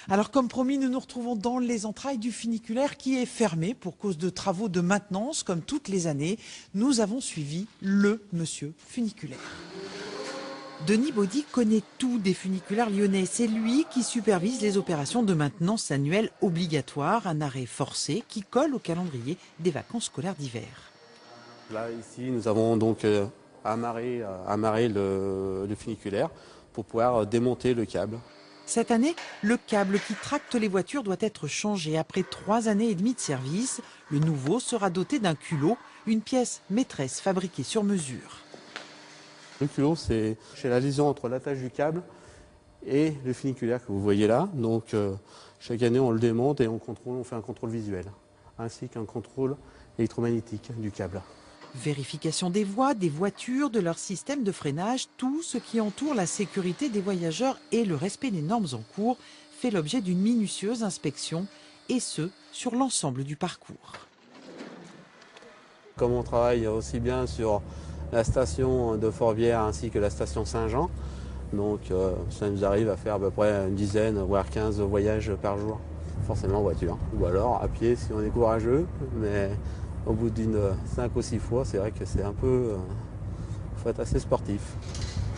Alors comme promis, nous nous retrouvons dans les entrailles du funiculaire qui est fermé pour cause de travaux de maintenance. Comme toutes les années, nous avons suivi le monsieur funiculaire. Denis Baudy connaît tout des funiculaires lyonnais. C'est lui qui supervise les opérations de maintenance annuelles obligatoires, un arrêt forcé qui colle au calendrier des vacances scolaires d'hiver. Là, ici, nous avons donc amarré le funiculaire pour pouvoir démonter le câble. Cette année, le câble qui tracte les voitures doit être changé. Après 3 années et demie de service, le nouveau sera doté d'un culot, une pièce maîtresse fabriquée sur mesure. Le culot, c'est la liaison entre l'attache du câble et le funiculaire que vous voyez là. Donc, chaque année, on le démonte et on fait un contrôle visuel, ainsi qu'un contrôle électromagnétique du câble. Vérification des voies, des voitures, de leur système de freinage, tout ce qui entoure la sécurité des voyageurs et le respect des normes en cours fait l'objet d'une minutieuse inspection, et ce, sur l'ensemble du parcours. Comme on travaille aussi bien sur la station de Fourvière ainsi que la station Saint-Jean, donc ça nous arrive à faire à peu près une dizaine, voire 15 voyages par jour, forcément en voiture. Ou alors à pied si on est courageux, mais au bout d'une 5 ou 6 fois, c'est vrai que c'est un peu... faut être assez sportif.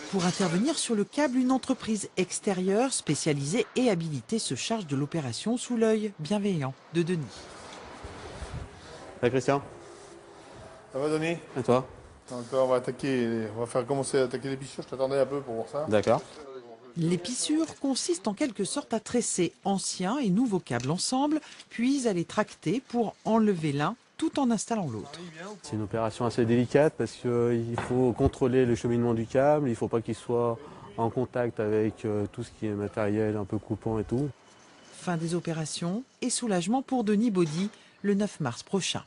Pour intervenir sur le câble, une entreprise extérieure spécialisée et habilitée se charge de l'opération sous l'œil bienveillant de Denis. Salut Christian. Ça va Denis? Et toi? Donc on va faire commencer à attaquer les pissures, je t'attendais un peu pour voir ça. D'accord. Les pissures consistent en quelque sorte à tresser anciens et nouveaux câbles ensemble, puis à les tracter pour enlever l'un tout en installant l'autre. C'est une opération assez délicate parce qu'il faut contrôler le cheminement du câble, il ne faut pas qu'il soit en contact avec tout ce qui est matériel un peu coupant et tout. Fin des opérations et soulagement pour Denis Baudy le 9 mars prochain.